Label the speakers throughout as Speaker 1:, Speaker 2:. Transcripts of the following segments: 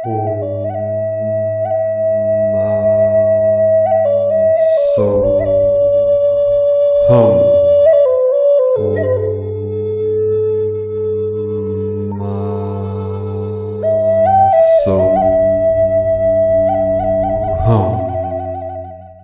Speaker 1: So hum. So hum.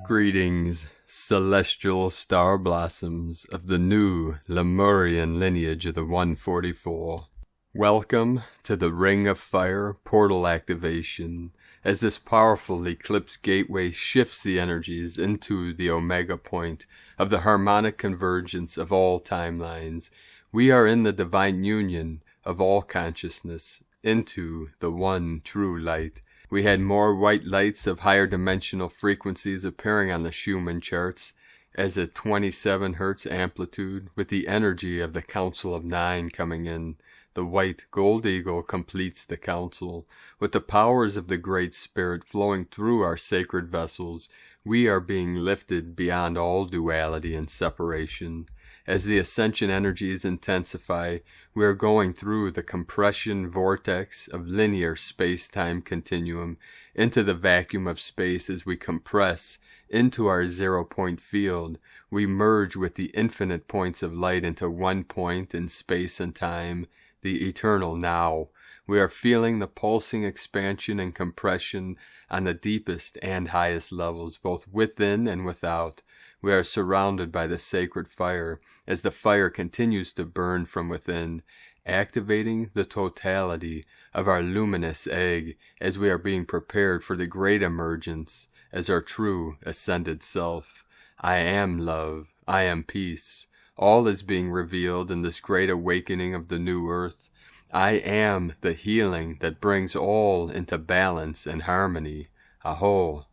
Speaker 2: Greetings, celestial star blossoms of the new Lemurian lineage of the 144. Welcome to the Ring of Fire portal activation, as this powerful eclipse gateway shifts the energies into the omega point of the harmonic convergence of all timelines. We are in the divine union of all consciousness into the one true light. We had more white lights of higher dimensional frequencies appearing on the Schumann charts as a 27 Hz amplitude, with the energy of the Council of Nine coming in. The white gold eagle completes the council. With the powers of the Great Spirit flowing through our sacred vessels, we are being lifted beyond all duality and separation. As the ascension energies intensify, we are going through the compression vortex of linear space-time continuum into the vacuum of space. As we compress into our zero-point field, we merge with the infinite points of light into one point in space and time, the eternal now. We are feeling the pulsing expansion and compression on the deepest and highest levels, both within and without. We are surrounded by the sacred fire as the fire continues to burn from within, activating the totality of our luminous egg as we are being prepared for the great emergence as our true ascended self. I am love. I am peace. All is being revealed in this great awakening of the new earth. I am the healing that brings all into balance and harmony, a whole.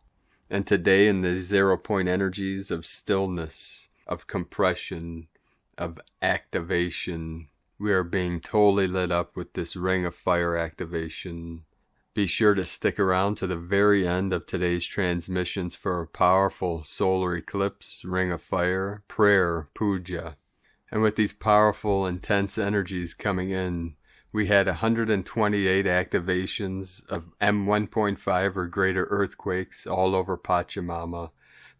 Speaker 2: And today, in the zero-point energies of stillness, of compression, of activation, we are being totally lit up with this Ring of Fire activation. Be sure to stick around to the very end of today's transmissions for a powerful solar eclipse, Ring of Fire, prayer, puja. And with these powerful, intense energies coming in, we had 128 activations of M1.5 or greater earthquakes all over Pachamama.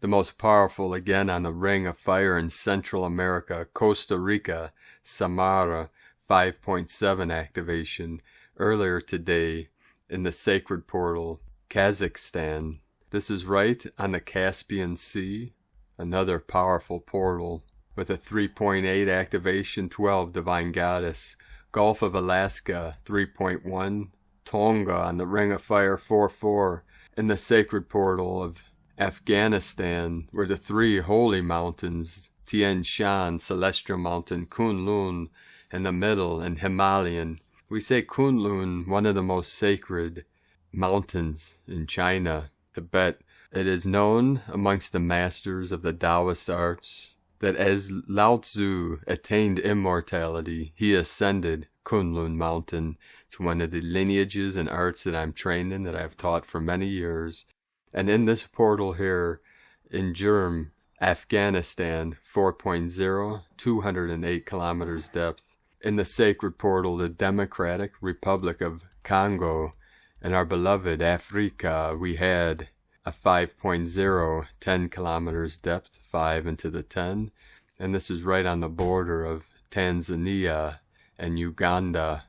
Speaker 2: The most powerful again on the Ring of Fire in Central America, Costa Rica, Samara, 5.7 activation. Earlier today, in the sacred portal, Kazakhstan. This is right on the Caspian Sea, another powerful portal with a 3.8 activation, 12 Divine Goddess. Gulf of Alaska, 3.1. Tonga on the Ring of Fire, 4.4. In the sacred portal of Afghanistan, where the three holy mountains, Tian Shan, Celestial Mountain, Kunlun in the middle, and Himalayan. We say Kunlun, one of the most sacred mountains in China, Tibet. It is known amongst the masters of the Taoist arts that as Lao Tzu attained immortality, he ascended Kunlun Mountain. It's one of the lineages and arts that I'm trained in, that I've taught for many years. And in this portal here, in Jurm, Afghanistan, 4.0, 208 kilometers depth. In the sacred portal, the Democratic Republic of Congo, and our beloved Africa, we had a 5.0, 10 kilometers depth, 5 into the 10. And this is right on the border of Tanzania and Uganda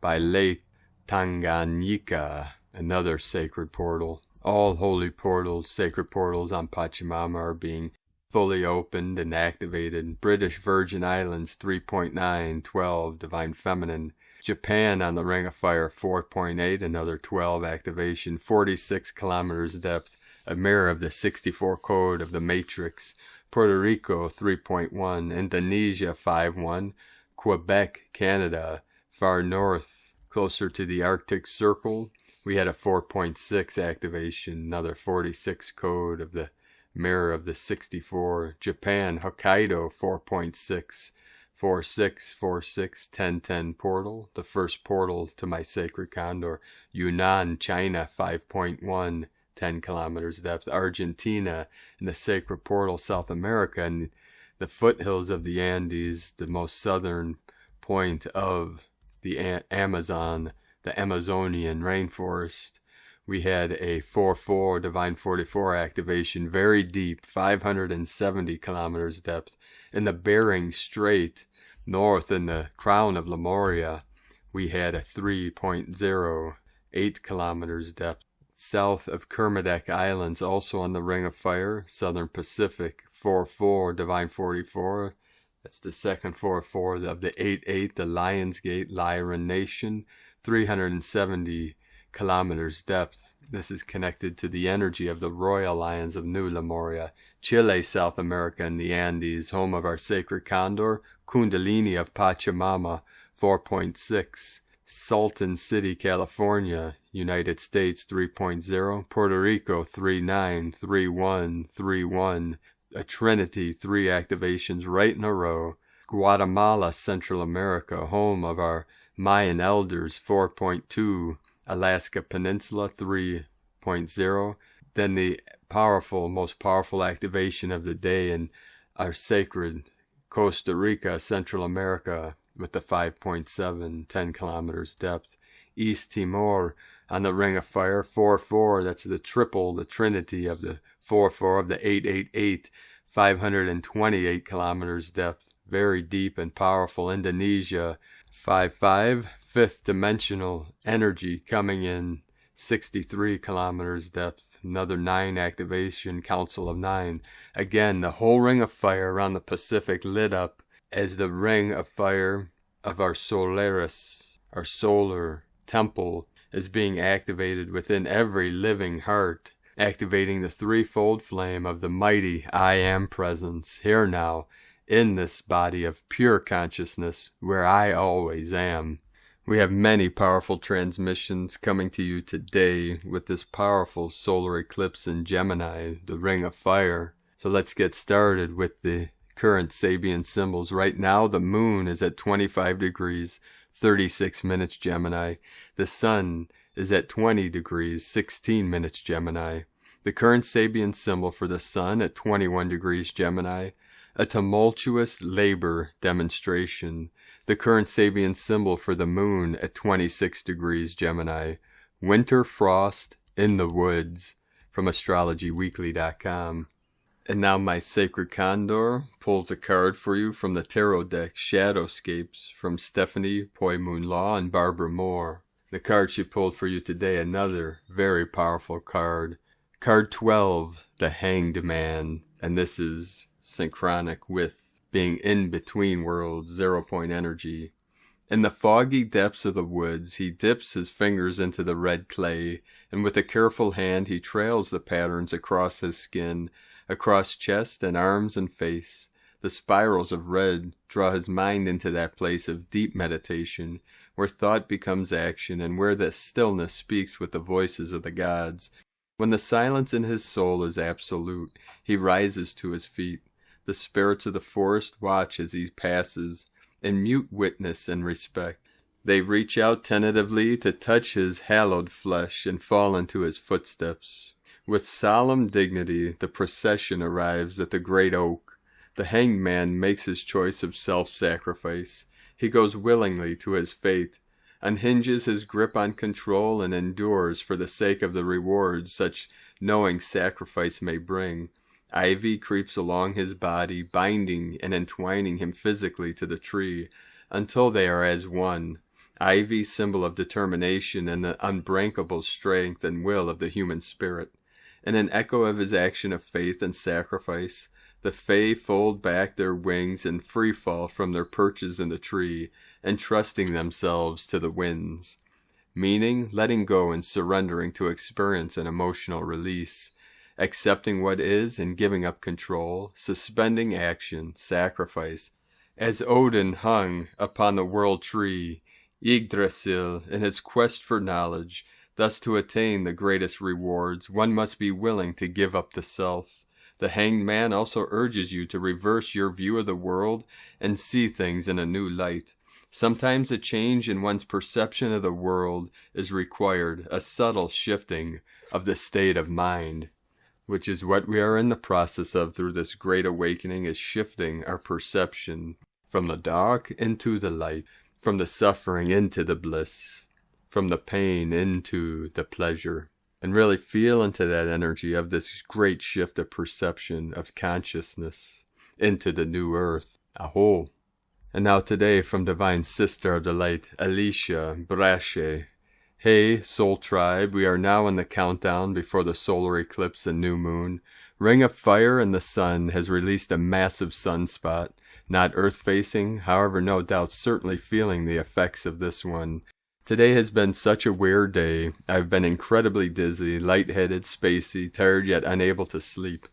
Speaker 2: by Lake Tanganyika, another sacred portal. All holy portals, sacred portals on Pachamama are being fully opened and activated. British Virgin Islands, 3.9, 12, Divine Feminine. Japan on the Ring of Fire, 4.8, another 12 activation, 46 kilometers depth, a mirror of the 64 code of the Matrix. Puerto Rico, 3.1, Indonesia, 5.1, Quebec, Canada, far north, closer to the Arctic Circle. We had a 4.6 activation, another 46 code of the mirror of the 64. Japan, Hokkaido, 4.6. 4646 1010 portal, the first portal to my sacred condor. Yunnan, China, 5.1, 10 kilometers depth. Argentina, in the sacred portal, South America, and the foothills of the Andes, the most southern point of the Amazon, the Amazonian rainforest. We had a 4-4 Divine 44 activation, very deep, 570 kilometers depth. In the Bering Strait, north in the crown of Lemuria, we had a 3.08 kilometers depth. South of Kermadec Islands, also on the Ring of Fire, Southern Pacific, 4-4 Divine 44. That's the second 4-4 of the 8-8, the Lionsgate Lyran Nation, 370 kilometers depth. This is connected to the energy of the Royal Lions of New Lemuria, Chile, South America, and the Andes, home of our sacred condor, Kundalini of Pachamama, 4.6. Salton City, California, United States, 3.0. Puerto Rico, 3.9, 3.1, 3.1. A trinity, 3 activations right in a row. Guatemala, Central America, home of our Mayan elders, 4.2. Alaska Peninsula, 3.0. Then the most powerful activation of the day in our sacred Costa Rica, Central America, with the 5.7, 10 kilometers depth. East Timor on the Ring of Fire, 4-4. That's the triple, the trinity of the 4-4 of the 888, 528 kilometers depth. Very deep and powerful. Indonesia, 5-5, fifth dimensional energy coming in, 63 kilometers depth. Another 9 activation, Council of 9. Again, the whole Ring of Fire around the Pacific lit up as the Ring of Fire of our Solaris, our solar temple, is being activated within every living heart, activating the threefold flame of the mighty I Am presence, here now, in this body of pure consciousness, where I always am. We have many powerful transmissions coming to you today with this powerful solar eclipse in Gemini, the Ring of Fire. So let's get started with the current Sabian symbols. Right now, the moon is at 25 degrees, 36 minutes Gemini. The sun is at 20 degrees, 16 minutes Gemini. The current Sabian symbol for the sun at 21 degrees Gemini. A tumultuous labor demonstration. The current Sabian symbol for the moon at 26 degrees Gemini. Winter frost in the woods, from astrologyweekly.com. And now my sacred condor pulls a card for you from the tarot deck, Shadowscapes, from Stephanie Poy-Moon Law and Barbara Moore. The card she pulled for you today, another very powerful card. Card 12, the Hanged Man. And this is synchronic with being in between worlds, 0-point energy. In the foggy depths of the woods, he dips his fingers into the red clay, and with a careful hand he trails the patterns across his skin, across chest and arms and face. The spirals of red draw his mind into that place of deep meditation, where thought becomes action and where the stillness speaks with the voices of the gods. When the silence in his soul is absolute, he rises to his feet. The spirits of the forest watch as he passes, in mute witness and respect. They reach out tentatively to touch his hallowed flesh and fall into his footsteps. With solemn dignity, the procession arrives at the great oak. The hanged man makes his choice of self-sacrifice. He goes willingly to his fate, unhinges his grip on control, and endures for the sake of the rewards such knowing sacrifice may bring. Ivy creeps along his body, binding and entwining him physically to the tree, until they are as one. Ivy, symbol of determination and the unbreakable strength and will of the human spirit. In an echo of his action of faith and sacrifice, the Fae fold back their wings and free fall from their perches in the tree, entrusting themselves to the winds. Meaning, letting go and surrendering to experience an emotional release. Accepting what is and giving up control, suspending action, sacrifice. As Odin hung upon the world tree, Yggdrasil, in his quest for knowledge, thus to attain the greatest rewards, one must be willing to give up the self. The hanged man also urges you to reverse your view of the world and see things in a new light. Sometimes a change in one's perception of the world is required, a subtle shifting of the state of mind, which is what we are in the process of through this great awakening, is shifting our perception from the dark into the light, from the suffering into the bliss. from the pain into the pleasure, and really feel into that energy of this great shift of perception of consciousness into the new earth. Aho. And now today from Divine Sister of the Light, Alicia Brache. Hey, Soul Tribe, we are now in the countdown before the solar eclipse and new moon. Ring of Fire and the Sun has released a massive sunspot, not earth-facing, however no doubt certainly feeling the effects of this one. Today has been such a weird day. I've been incredibly dizzy, lightheaded, spacey, tired yet unable to sleep.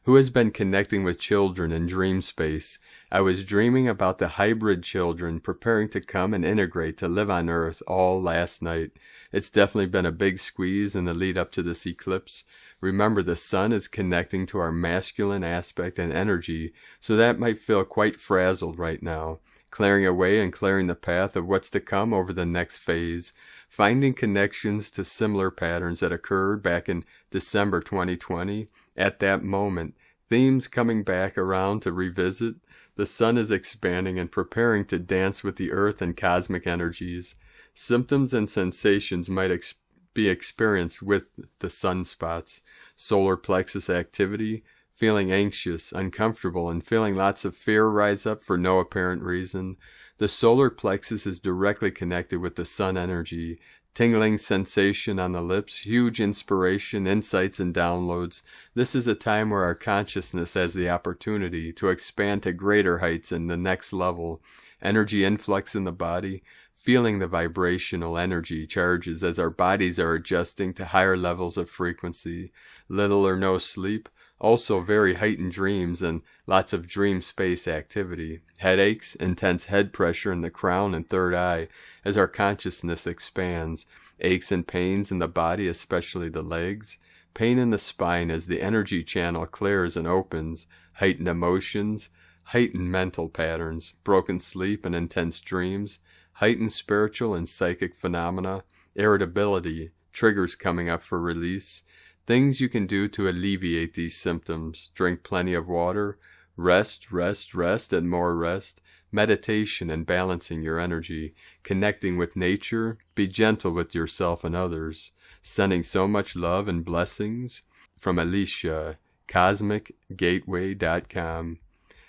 Speaker 2: Who has been connecting with children in dream space? I was dreaming about the hybrid children preparing to come and integrate to live on Earth all last night. It's definitely been a big squeeze in the lead up to this eclipse. Remember, the sun is connecting to our masculine aspect and energy, so that might feel quite frazzled right now. Clearing away and clearing the path of what's to come over the next phase. Finding connections to similar patterns that occurred back in December 2020. At that moment, themes coming back around to revisit. The sun is expanding and preparing to dance with the earth and cosmic energies. Symptoms and sensations might be experienced with the sunspots. Solar plexus activity, feeling anxious, uncomfortable, and feeling lots of fear rise up for no apparent reason. The solar plexus is directly connected with the sun energy. Tingling sensation on the lips, huge inspiration, insights, and downloads. This is a time where our consciousness has the opportunity to expand to greater heights in the next level. Energy influx in the body, feeling the vibrational energy charges as our bodies are adjusting to higher levels of frequency. Little or no sleep, also very heightened dreams and lots of dream space activity. Headaches, intense head pressure in the crown and third eye as our consciousness expands. Aches and pains in the body, especially the legs. Pain in the spine as the energy channel clears and opens. Heightened emotions, heightened mental patterns, broken sleep and intense dreams. Heightened spiritual and psychic phenomena. Irritability, triggers coming up for release. Things you can do to alleviate these symptoms. Drink plenty of water. Rest, and more rest. Meditation and balancing your energy. Connecting with nature. Be gentle with yourself and others. Sending so much love and blessings. From Alicia, CosmicGateway.com.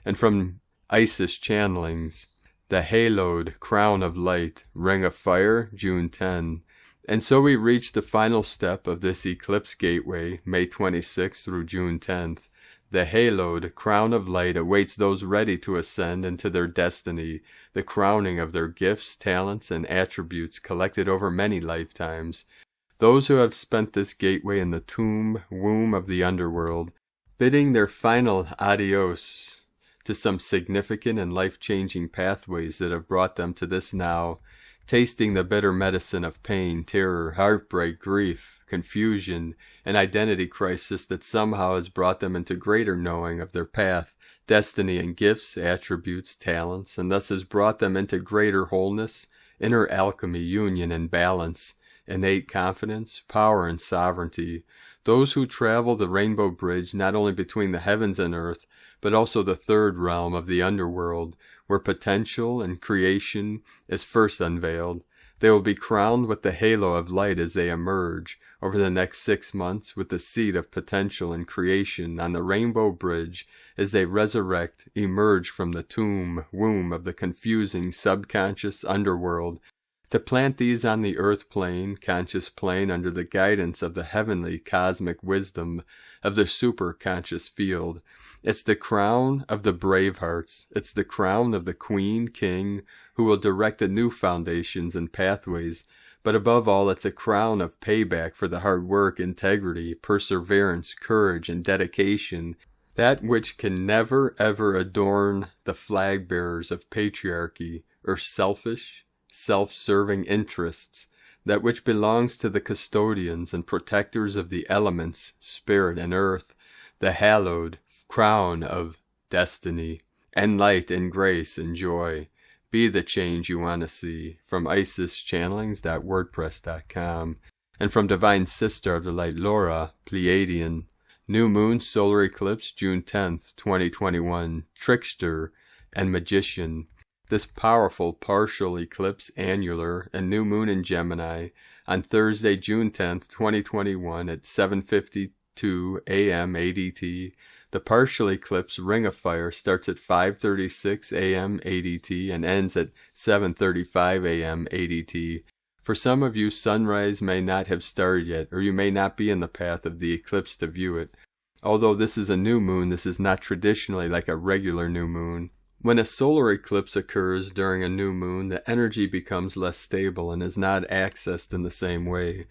Speaker 2: And from Isis Channelings, the haloed Crown of Light, Ring of Fire, June 10. And so we reach the final step of this eclipse gateway, May 26th through June 10th. The haloed Crown of Light awaits those ready to ascend into their destiny, the crowning of their gifts, talents, and attributes collected over many lifetimes. Those who have spent this gateway in the womb of the underworld, bidding their final adios to some significant and life-changing pathways that have brought them to this now, tasting the bitter medicine of pain, terror, heartbreak, grief, confusion, and identity crisis that somehow has brought them into greater knowing of their path, destiny, and gifts, attributes, talents, and thus has brought them into greater wholeness, inner alchemy, union, and balance, innate confidence, power, and sovereignty. Those who travel the rainbow bridge not only between the heavens and earth, but also the third realm of the underworld, where potential and creation is first unveiled. They will be crowned with the halo of light as they emerge over the next 6 months with the seed of potential and creation on the rainbow bridge as they resurrect, emerge from the womb of the confusing subconscious underworld, to plant these on the earth plane, conscious plane, under the guidance of the heavenly cosmic wisdom of the superconscious field. It's the crown of the brave hearts. It's the crown of the queen, king, who will direct the new foundations and pathways. But above all, it's a crown of payback for the hard work, integrity, perseverance, courage, and dedication. That which can never, ever adorn the flag bearers of patriarchy or selfish, self-serving interests. That which belongs to the custodians and protectors of the elements, spirit, and earth. The hallowed crown of destiny, and light, and grace, and joy. Be the change you want to see. From IsisChannelings.wordpress.com. And from Divine Sister of the Light, Laura, Pleiadian. New Moon Solar Eclipse, June 10th, 2021. Trickster and Magician. This powerful partial eclipse annular and new moon in Gemini on Thursday, June 10th, 2021 at 7:52 a.m. ADT. The partial eclipse ring of fire starts at 5:36 a.m. ADT and ends at 7:35 a.m. ADT. For some of you, sunrise may not have started yet, or you may not be in the path of the eclipse to view it. Although this is a new moon, this is not traditionally like a regular new moon. When a solar eclipse occurs during a new moon, the energy becomes less stable and is not accessed in the same way.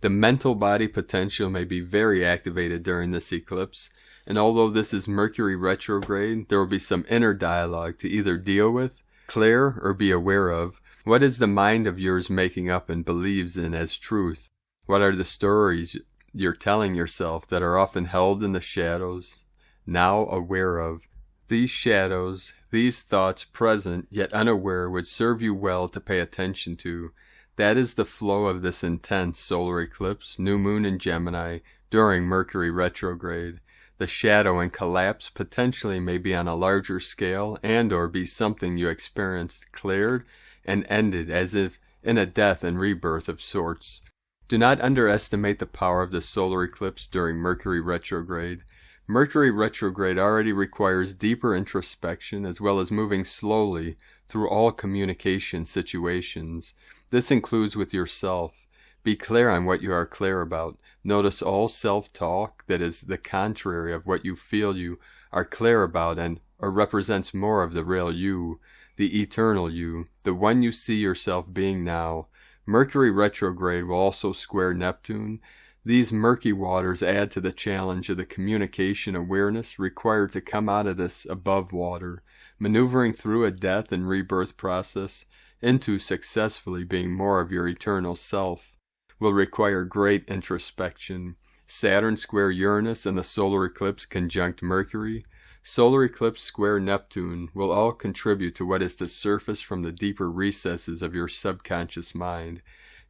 Speaker 2: The mental body potential may be very activated during this eclipse, and although this is Mercury retrograde, there will be some inner dialogue to either deal with, clear, or be aware of. What is the mind of yours making up and believes in as truth? What are the stories you're telling yourself that are often held in the shadows, now aware of? These shadows, these thoughts present yet unaware would serve you well to pay attention to. That is the flow of this intense solar eclipse, new moon in Gemini, during Mercury retrograde. The shadow and collapse potentially may be on a larger scale and or be something you experienced cleared and ended as if in a death and rebirth of sorts. Do not underestimate the power of the solar eclipse during Mercury retrograde. Mercury retrograde already requires deeper introspection as well as moving slowly through all communication situations. This includes with yourself. Be clear on what you are clear about. Notice all self-talk that is the contrary of what you feel you are clear about and or represents more of the real you, the eternal you, the one you see yourself being now. Mercury retrograde will also square Neptune. These murky waters add to the challenge of the communication awareness required to come out of this above water, maneuvering through a death and rebirth process into successfully being more of your eternal self. Will require great introspection. Saturn square Uranus and the solar eclipse conjunct Mercury, solar eclipse square Neptune will all contribute to what is to surface from the deeper recesses of your subconscious mind.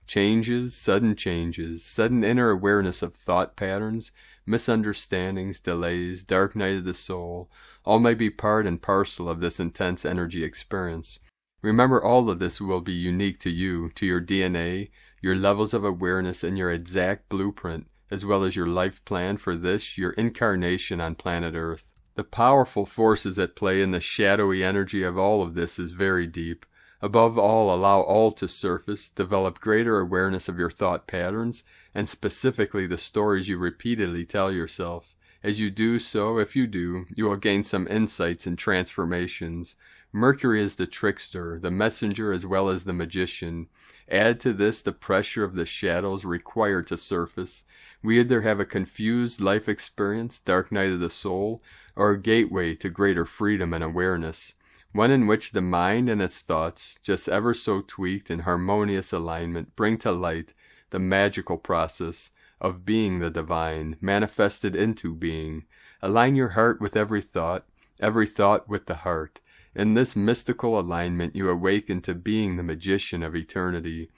Speaker 2: Changes, sudden inner awareness of thought patterns, misunderstandings, delays, dark night of the soul, all may be part and parcel of this intense energy experience. Remember, all of this will be unique to you, to your DNA, your levels of awareness, and your exact blueprint, as well as your life plan for this, your incarnation on planet Earth. The powerful forces at play in the shadowy energy of all of this is very deep. Above all, allow all to surface, develop greater awareness of your thought patterns, and specifically the stories you repeatedly tell yourself. As you do so, if you do, you will gain some insights and transformations. Mercury is the trickster, the messenger as well as the magician. Add to this the pressure of the shadows required to surface. We either have a confused life experience, dark night of the soul, or a gateway to greater freedom and awareness. One in which the mind and its thoughts, just ever so tweaked in harmonious alignment, bring to light the magical process of being the divine, manifested into being. Align your heart with every thought with the heart. In this mystical alignment you awaken to being the magician of eternity,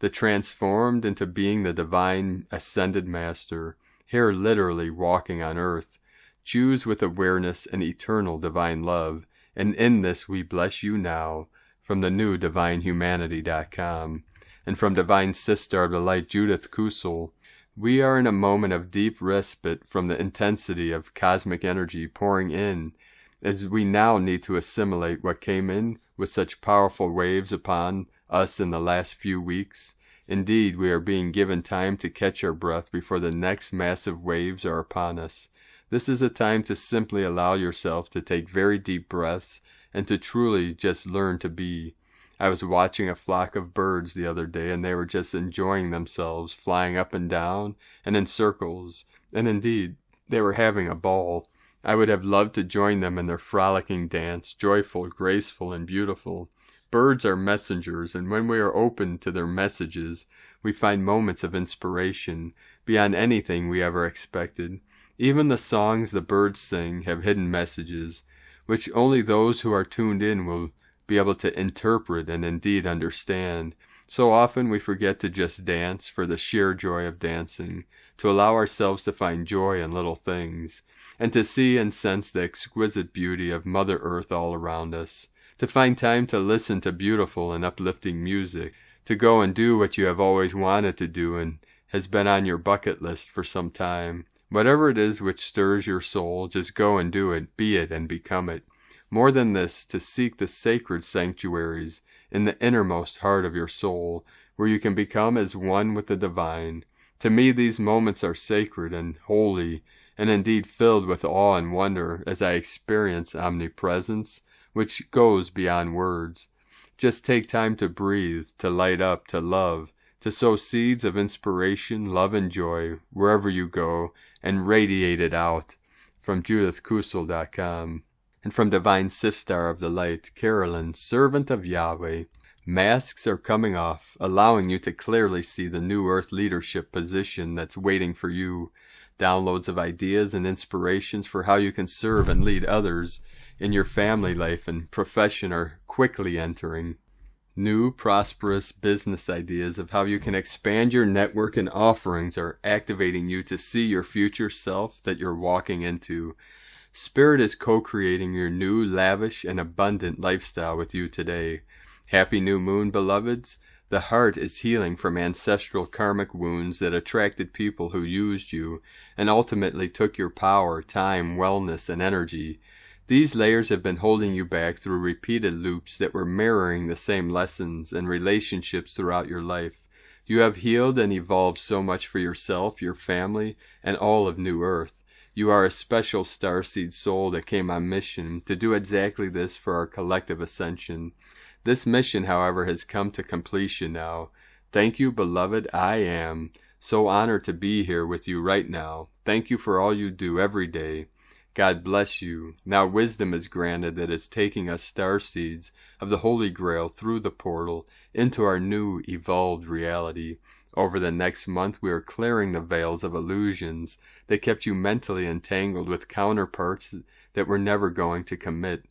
Speaker 2: the transformed into being the divine ascended master, here literally walking on earth. Choose with awareness and eternal divine love, and in this we bless you now, from the new divinehumanity.com, and from Divine Sister of the Light Judith Kusel. We are in a moment of deep respite from the intensity of cosmic energy pouring in, as we now need to assimilate what came in with such powerful waves upon us in the last few weeks. Indeed, we are being given time to catch our breath before the next massive waves are upon us. This is a time to simply allow yourself to take very deep breaths and to truly just learn to be. I was watching a flock of birds the other day, and they were just enjoying themselves, flying up and down and in circles, and indeed, they were having a ball. I would have loved to join them in their frolicking dance, joyful, graceful, and beautiful. Birds are messengers, and when we are open to their messages, we find moments of inspiration beyond anything we ever expected. Even the songs the birds sing have hidden messages, which only those who are tuned in will be able to interpret and indeed understand. So often we forget to just dance for the sheer joy of dancing, to allow ourselves to find joy in little things, and to see and sense the exquisite beauty of Mother Earth all around us, to find time to listen to beautiful and uplifting music, to go and do what you have always wanted to do and has been on your bucket list for some time. Whatever it is which stirs your soul, just go and do it, be it, and become it. More than this, to seek the sacred sanctuaries in the innermost heart of your soul, where you can become as one with the divine. To me, these moments are sacred and holy, and indeed filled with awe and wonder as I experience omnipresence, which goes beyond words. Just take time to breathe, to light up, to love, to sow seeds of inspiration, love, and joy wherever you go, and radiate it out. From JudithKusel.com. And from Divine Sistar of the Light, Carolyn, Servant of Yahweh. Masks are coming off, allowing you to clearly see the new Earth leadership position that's waiting for you. Downloads of ideas and inspirations for how you can serve and lead others in your family life and profession are quickly entering. New, prosperous business ideas of how you can expand your network and offerings are activating you to see your future self that you're walking into. Spirit is co-creating your new, lavish, and abundant lifestyle with you today. Happy new moon, beloveds. The heart is healing from ancestral karmic wounds that attracted people who used you and ultimately took your power, time, wellness, and energy. These layers have been holding you back through repeated loops that were mirroring the same lessons and relationships throughout your life. You have healed and evolved so much for yourself, your family, and all of New Earth. You are a special starseed soul that came on mission to do exactly this for our collective ascension. This mission, however, has come to completion now. Thank you, beloved I am. So honored to be here with you right now. Thank you for all you do every day. God bless you. Now wisdom is granted that is taking us starseeds of the Holy Grail through the portal into our new evolved reality. Over the next month we are clearing the veils of illusions that kept you mentally entangled with counterparts that were never going to commit.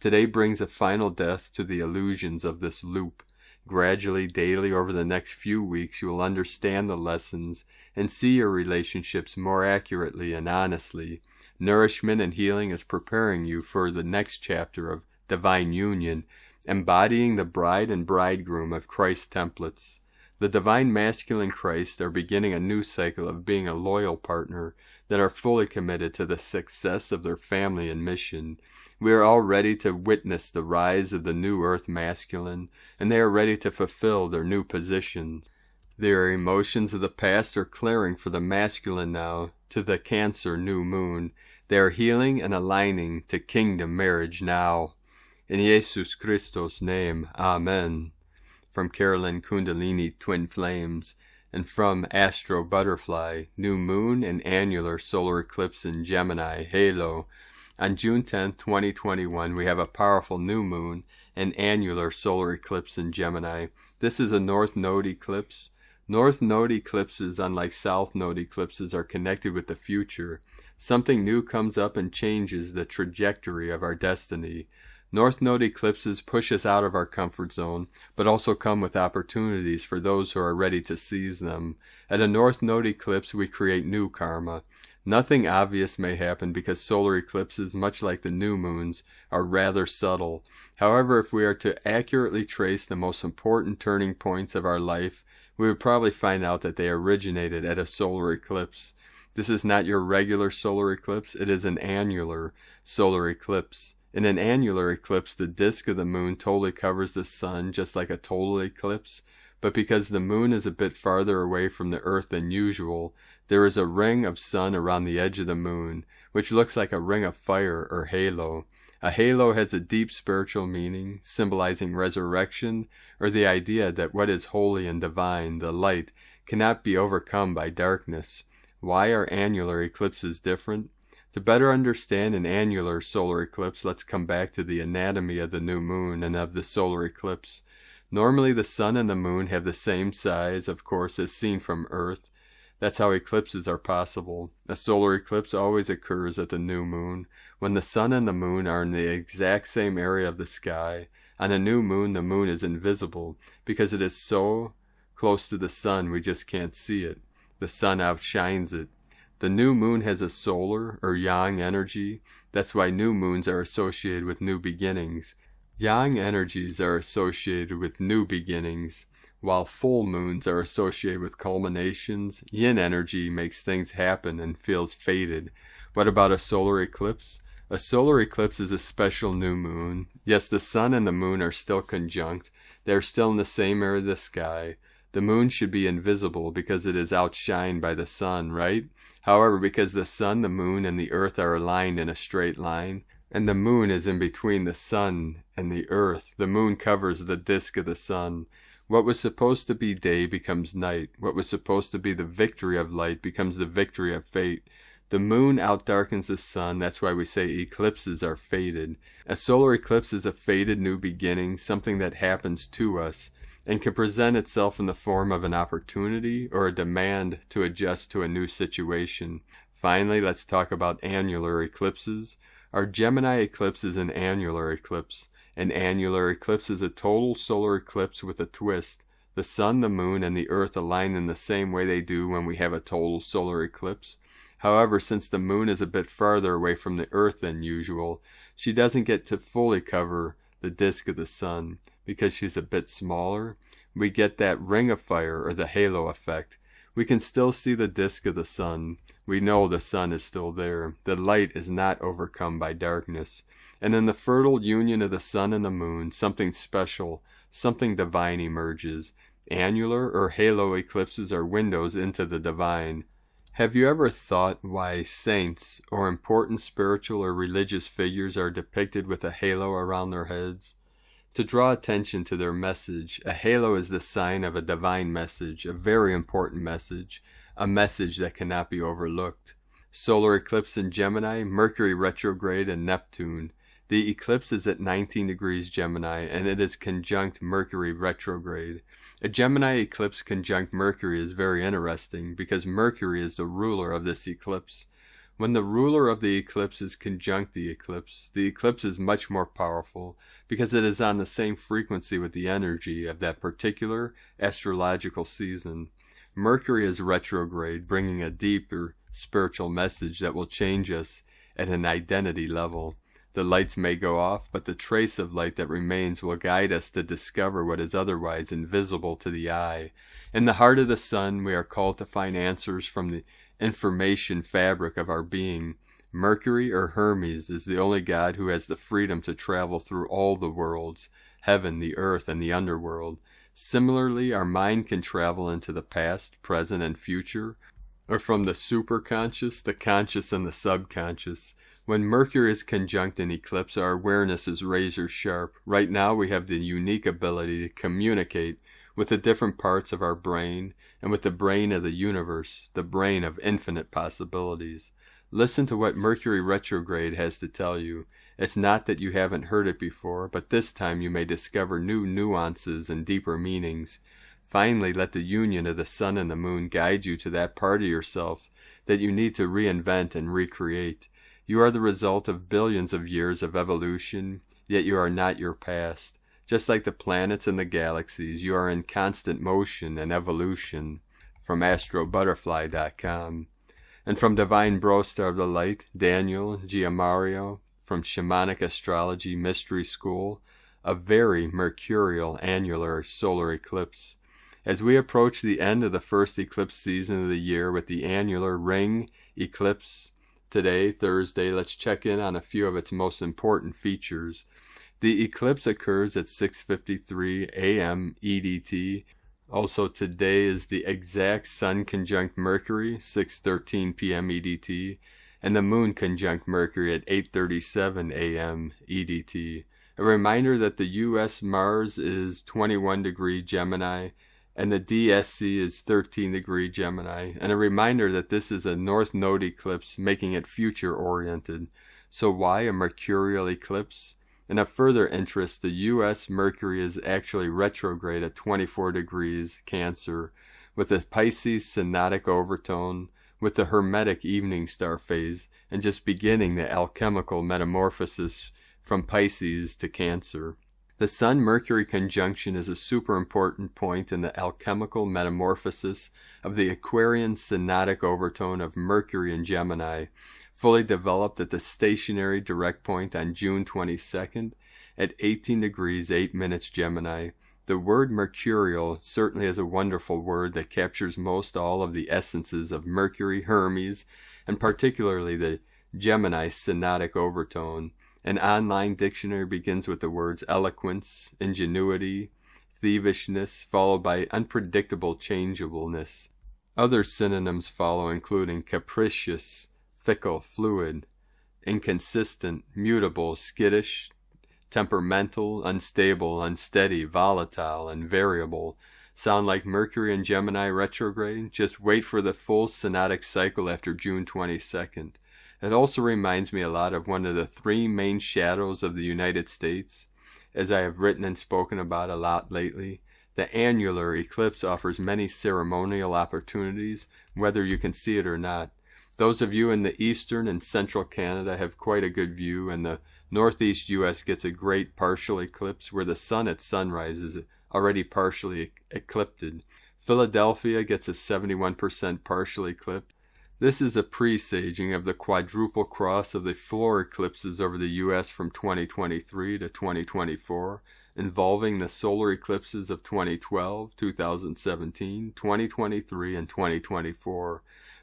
Speaker 2: Today brings a final death to the illusions of this loop. Gradually, daily, over the next few weeks, you will understand the lessons and see your relationships more accurately and honestly. Nourishment and healing is preparing you for the next chapter of divine union, embodying the bride and bridegroom of Christ's templates. The divine masculine Christ are beginning a new cycle of being a loyal partner that are fully committed to the success of their family and mission. We are all ready to witness the rise of the new Earth masculine, and they are ready to fulfill their new positions. Their emotions of the past are clearing for the masculine now to the Cancer new moon. They are healing and aligning to kingdom marriage now. In Jesus Christos' name, Amen. From Carolyn Kundalini Twin Flames, and from Astro Butterfly, New Moon and Annular Solar Eclipse in Gemini, Halo. On June 10, 2021, we have a powerful new moon and annular solar eclipse in Gemini. This is a North Node eclipse. North Node eclipses, unlike South Node eclipses, are connected with the future. Something new comes up and changes the trajectory of our destiny. North Node eclipses push us out of our comfort zone, but also come with opportunities for those who are ready to seize them. At a North Node eclipse, we create new karma. Nothing obvious may happen because solar eclipses, much like the new moons, are rather subtle. However, if we are to accurately trace the most important turning points of our life, we would probably find out that they originated at a solar eclipse. This is not your regular solar eclipse, it is an annular solar eclipse. In an annular eclipse, the disk of the moon totally covers the sun, just like a total eclipse. But because the moon is a bit farther away from the earth than usual, there is a ring of sun around the edge of the moon, which looks like a ring of fire or halo. A halo has a deep spiritual meaning, symbolizing resurrection, or the idea that what is holy and divine, the light, cannot be overcome by darkness. Why are annular eclipses different? To better understand an annular solar eclipse, let's come back to the anatomy of the new moon and of the solar eclipse. Normally the sun and the moon have the same size, of course, as seen from Earth. That's how eclipses are possible. A solar eclipse always occurs at the new moon, when the sun and the moon are in the exact same area of the sky. On a new moon, the moon is invisible, because it is so close to the sun we just can't see it. The sun outshines it. The new moon has a solar or yang energy. That's why new moons are associated with new beginnings. Yang energies are associated with new beginnings, while full moons are associated with culminations. Yin energy makes things happen and feels fated. What about a solar eclipse? A solar eclipse is a special new moon. Yes, the sun and the moon are still conjunct. They are still in the same area of the sky. The moon should be invisible because it is outshined by the sun, right? However, because the sun, the moon, and the earth are aligned in a straight line, and the moon is in between the sun and the earth, the moon covers the disk of the sun. What was supposed to be day becomes night. What was supposed to be the victory of light becomes the victory of fate. The moon outdarkens the sun. That's why we say eclipses are fated. A solar eclipse is a fated new beginning, something that happens to us, and can present itself in the form of an opportunity or a demand to adjust to a new situation. Finally, let's talk about annular eclipses. Our Gemini eclipse is an annular eclipse. An annular eclipse is a total solar eclipse with a twist. The sun, the moon, and the earth align in the same way they do when we have a total solar eclipse. However, since the moon is a bit farther away from the earth than usual, she doesn't get to fully cover the disk of the sun. Because she's a bit smaller, we get that ring of fire or the halo effect. We can still see the disk of the sun. We know the sun is still there. The light is not overcome by darkness. And in the fertile union of the sun and the moon, something special, something divine emerges. Annular or halo eclipses are windows into the divine. Have you ever thought why saints or important spiritual or religious figures are depicted with a halo around their heads? To draw attention to their message, a halo is the sign of a divine message, a very important message, a message that cannot be overlooked. Solar eclipse in Gemini, Mercury retrograde, and Neptune. The eclipse is at 19 degrees Gemini, and it is conjunct Mercury retrograde. A Gemini eclipse conjunct Mercury is very interesting because Mercury is the ruler of this eclipse. When the ruler of the eclipse is conjunct the eclipse is much more powerful because it is on the same frequency with the energy of that particular astrological season. Mercury is retrograde, bringing a deeper spiritual message that will change us at an identity level. The lights may go off, but the trace of light that remains will guide us to discover what is otherwise invisible to the eye. In the heart of the sun, we are called to find answers from the information fabric of our being. Mercury, or Hermes, is the only god who has the freedom to travel through all the worlds, heaven, the earth, and the underworld. Similarly, our mind can travel into the past, present, and future, or from the superconscious, the conscious, and the subconscious. When Mercury is conjunct in eclipse, our awareness is razor sharp. Right now we have the unique ability to communicate with the different parts of our brain and with the brain of the universe, the brain of infinite possibilities. Listen to what Mercury retrograde has to tell you. It's not that you haven't heard it before, but this time you may discover new nuances and deeper meanings. Finally, let the union of the sun and the moon guide you to that part of yourself that you need to reinvent and recreate. You are the result of billions of years of evolution, yet you are not your past. Just like the planets and the galaxies, you are in constant motion and evolution. From astrobutterfly.com. And from Divine Brostar of the Light, Daniel Giamario, from Shamanic Astrology Mystery School, a very Mercurial annular solar eclipse. As we approach the end of the first eclipse season of the year with the annular ring eclipse, today, Thursday, let's check in on a few of its most important features. The eclipse occurs at 6:53 a.m. EDT. Also today is the exact Sun conjunct Mercury, 6:13 p.m. EDT, and the Moon conjunct Mercury at 8:37 a.m. EDT. A reminder that the U.S. Mars is 21 degree Gemini, and the DSC is 13 degree Gemini, and a reminder that this is a North Node eclipse, making it future-oriented. So why a Mercurial eclipse? And of further interest, the U.S. Mercury is actually retrograde at 24 degrees Cancer, with a Pisces synodic overtone, with the Hermetic evening star phase, and just beginning the alchemical metamorphosis from Pisces to Cancer. The Sun-Mercury conjunction is a super important point in the alchemical metamorphosis of the Aquarian synodic overtone of Mercury and Gemini, fully developed at the stationary direct point on June 22nd, at 18 degrees 8 minutes Gemini. The word Mercurial certainly is a wonderful word that captures most all of the essences of Mercury, Hermes, and particularly the Gemini synodic overtone. An online dictionary begins with the words eloquence, ingenuity, thievishness, followed by unpredictable changeableness. Other synonyms follow, including capricious, fickle, fluid, inconsistent, mutable, skittish, temperamental, unstable, unsteady, volatile, and variable. Sound like Mercury and Gemini retrograde? Just wait for the full synodic cycle after June 22nd. It also reminds me a lot of one of the three main shadows of the United States. As I have written and spoken about a lot lately, the annular eclipse offers many ceremonial opportunities, whether you can see it or not. Those of you in the eastern and central Canada have quite a good view, and the northeast U.S. gets a great partial eclipse where the sun at sunrise is already partially eclipsed. Philadelphia gets a 71% partial eclipse. This is a presaging of the quadruple cross of the floor eclipses over the U.S. from 2023 to 2024, involving the solar eclipses of 2012, 2017, 2023, and 2024.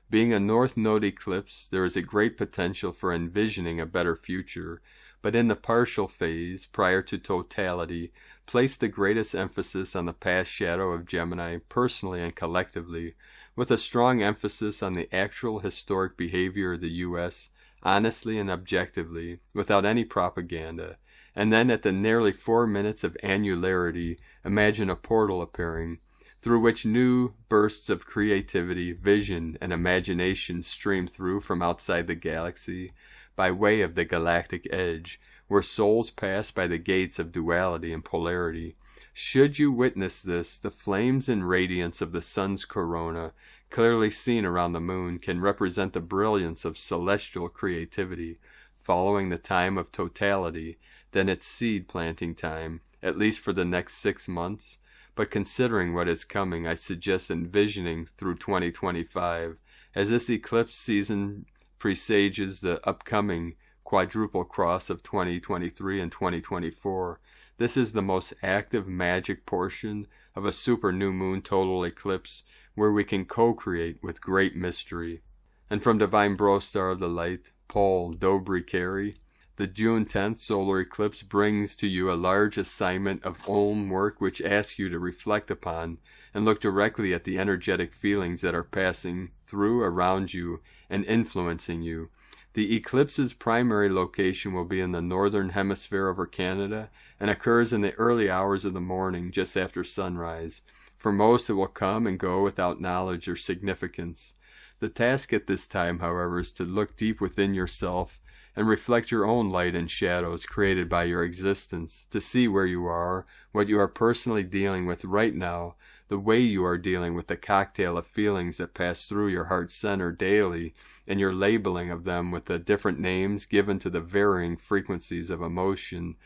Speaker 2: Being a North Node eclipse, there is a great potential for envisioning a better future, but in the partial phase, prior to totality, place the greatest emphasis on the past shadow of Gemini, personally and collectively, with a strong emphasis on the actual historic behavior of the U.S., honestly and objectively, without any propaganda. And then at the nearly 4 minutes of annularity, imagine a portal appearing, through which new bursts of creativity, vision, and imagination stream through from outside the galaxy, by way of the galactic edge, where souls pass by the gates of duality and polarity. Should you witness this, the flames and radiance of the sun's corona, clearly seen around the moon, can represent the brilliance of celestial creativity, following the time of totality, then its seed planting time, at least for the next 6 months. But considering what is coming, I suggest envisioning through 2025, as this eclipse season presages the upcoming quadruple cross of 2023 and 2024. This is the most active magic portion of a super new moon total eclipse, where we can co-create with great mystery. And from Divine Brostar of the Light, Paul Dobry Carey, the June 10th solar eclipse brings to you a large assignment of Om work which asks you to reflect upon and look directly at the energetic feelings that are passing through around you and influencing you. The eclipse's primary location will be in the northern hemisphere over Canada and occurs in the early hours of the morning just after sunrise. For most, it will come and go without knowledge or significance. The task at this time, however, is to look deep within yourself and reflect your own light and shadows created by your existence, to see where you are, what you are personally dealing with right now, the way you are dealing with the cocktail of feelings that pass through your heart center daily, and your labeling of them with the different names given to the varying frequencies of emotion,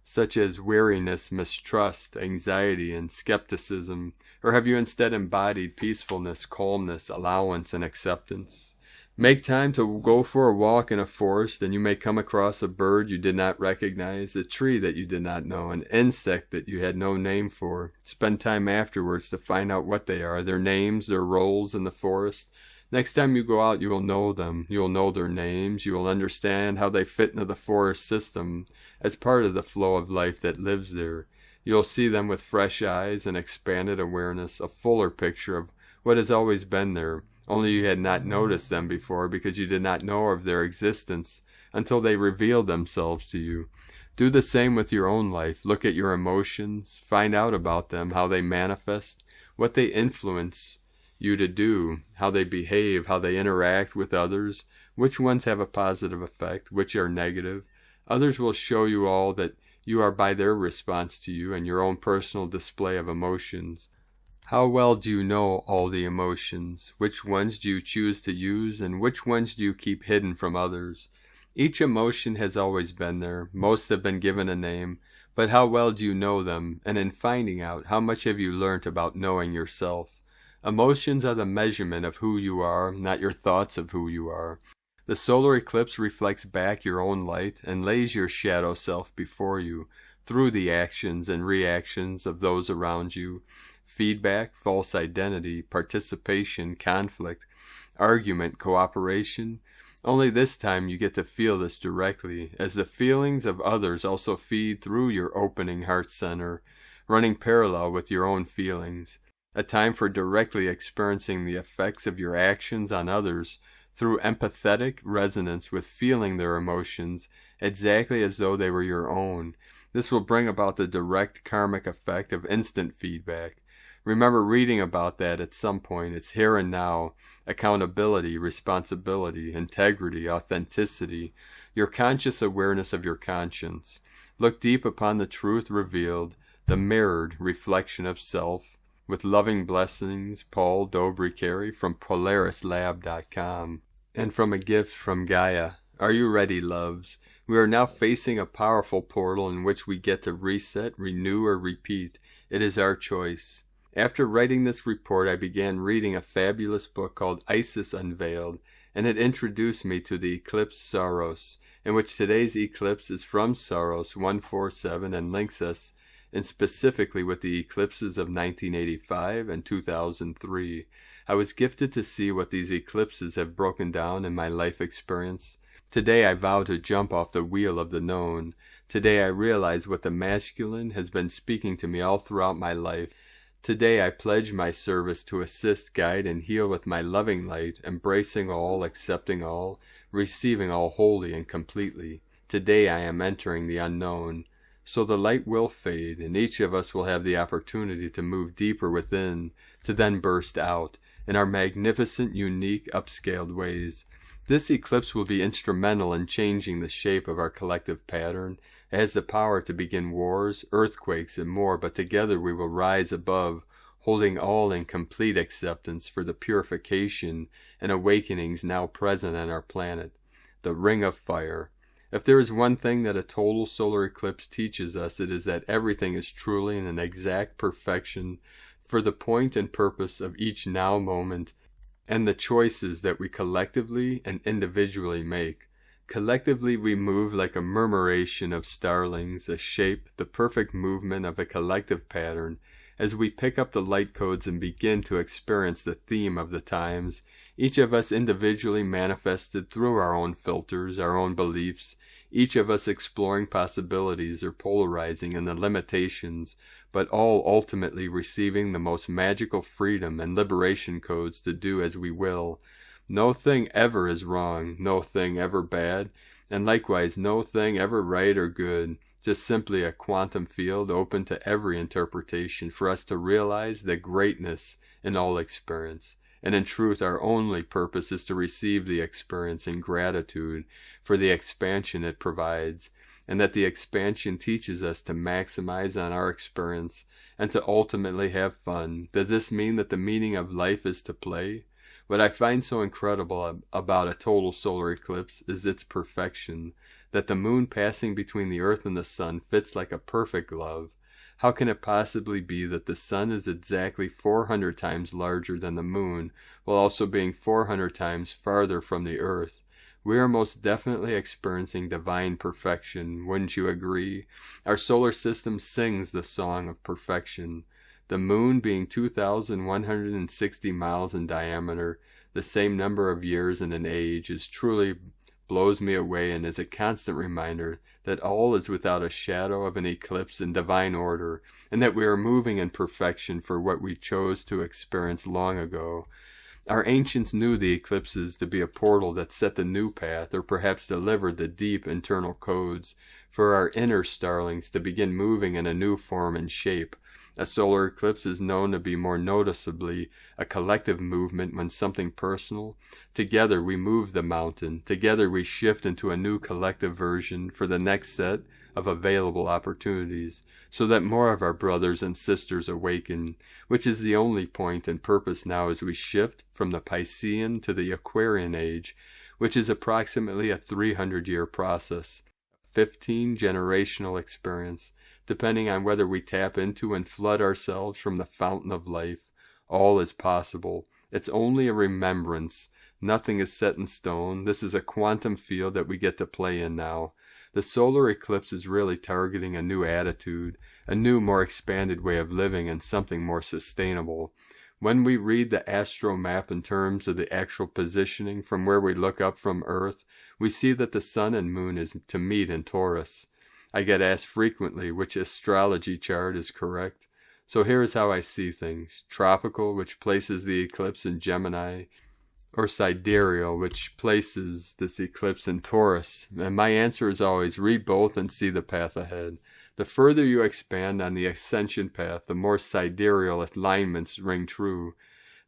Speaker 2: such as weariness, mistrust, anxiety, and skepticism. Or have you instead embodied peacefulness, calmness, allowance, and acceptance? Make time to go for a walk in a forest, and you may come across a bird you did not recognize, a tree that you did not know, an insect that you had no name for. Spend time afterwards to find out what they are, their names, their roles in the forest. Next time you go out, you will know them. You will know their names. You will understand how they fit into the forest system as part of the flow of life that lives there. You will see them with fresh eyes and expanded awareness, a fuller picture of what has always been there. Only you had not noticed them before because you did not know of their existence until they revealed themselves to you. Do the same with your own life. Look at your emotions. Find out about them, how they manifest, what they influence you to do, how they behave, how they interact with others, which ones have a positive effect, which are negative. Others will show you all that you are by their response to you and your own personal display of emotions. How well do you know all the emotions? Which ones do you choose to use, and which ones do you keep hidden from others? Each emotion has always been there. Most have been given a name, but how well do you know them? And in finding out, how much have you learnt about knowing yourself? Emotions are the measurement of who you are, not your thoughts of who you are. The solar eclipse reflects back your own light and lays your shadow self before you. through the actions and reactions of those around you. Feedback, false identity, participation, conflict, argument, cooperation. Only this time you get to feel this directly, as the feelings of others also feed through your opening heart center, running parallel with your own feelings. A time for directly experiencing the effects of your actions on others through empathetic resonance with feeling their emotions exactly as though they were your own. This will bring about the direct karmic effect of instant feedback. Remember reading about that at some point. It's here and now. Accountability, responsibility, integrity, authenticity, your conscious awareness of your conscience. Look deep upon the truth revealed, the mirrored reflection of self. With loving blessings, Paul Dobrikari from PolarisLab.com. And from a gift from Gaia. Are you ready, loves? We are now facing a powerful portal in which we get to reset, renew, or repeat. It is our choice. After writing this report, I began reading a fabulous book called Isis Unveiled, and it introduced me to the eclipse Saros, in which today's eclipse is from Saros 147 and links us and specifically with the eclipses of 1985 and 2003. I was gifted to see what these eclipses have broken down in my life experience. Today I vow to jump off the wheel of the known. Today I realize what the masculine has been speaking to me all throughout my life. Today I pledge my service to assist, guide, and heal with my loving light, embracing all, accepting all, receiving all wholly and completely. Today I am entering the unknown. So the light will fade, and each of us will have the opportunity to move deeper within, to then burst out, in our magnificent, unique, upscaled ways. This eclipse will be instrumental in changing the shape of our collective pattern. It has the power to begin wars, earthquakes, and more, but together we will rise above, holding all in complete acceptance for the purification and awakenings now present on our planet. The Ring of Fire. If there is one thing that a total solar eclipse teaches us, it is that everything is truly in an exact perfection for the point and purpose of each now moment and the choices that we collectively and individually make. Collectively we move like a murmuration of starlings, a shape, the perfect movement of a collective pattern. As we pick up the light codes and begin to experience the theme of the times, each of us individually manifested through our own filters, our own beliefs, each of us exploring possibilities or polarizing in the limitations, but all ultimately receiving the most magical freedom and liberation codes to do as we will. No thing ever is wrong, no thing ever bad, and likewise no thing ever right or good. Just simply a quantum field open to every interpretation for us to realize the greatness in all experience. And in truth, our only purpose is to receive the experience in gratitude for the expansion it provides, and that the expansion teaches us to maximize on our experience and to ultimately have fun. Does this mean that the meaning of life is to play? What I find so incredible about a total solar eclipse is its perfection, that the moon passing between the earth and the sun fits like a perfect glove. How can it possibly be that the sun is exactly 400 times larger than the moon, while also being 400 times farther from the earth? We are most definitely experiencing divine perfection, wouldn't you agree? Our solar system sings the song of perfection. The moon being 2,160 miles in diameter, the same number of years and an age, is truly blows me away and is a constant reminder that all is without a shadow of an eclipse in divine order, and that we are moving in perfection for what we chose to experience long ago. Our ancients knew the eclipses to be a portal that set the new path, or perhaps delivered the deep internal codes for our inner starlings to begin moving in a new form and shape. A solar eclipse is known to be more noticeably a collective movement when something personal. Together we move the mountain. Together we shift into a new collective version for the next set of available opportunities, so that more of our brothers and sisters awaken, which is the only point and purpose now as we shift from the Piscean to the Aquarian age, which is approximately a 300-year process, 15 generational experience, depending on whether we tap into and flood ourselves from the fountain of life. All is possible. It's only a remembrance Nothing is set in stone. This is a quantum field that we get to play in now. The solar eclipse is really targeting a new attitude, a new, more expanded way of living, and something more sustainable. When we read the astro map in terms of the actual positioning from where we look up from Earth, we see that the sun and moon is to meet in Taurus. I get asked frequently which astrology chart is correct. So here is how I see things. Tropical, which places the eclipse in Gemini, or sidereal, which places this eclipse in Taurus. And my answer is always read both and see the path ahead. The further you expand on the ascension path, the more sidereal alignments ring true.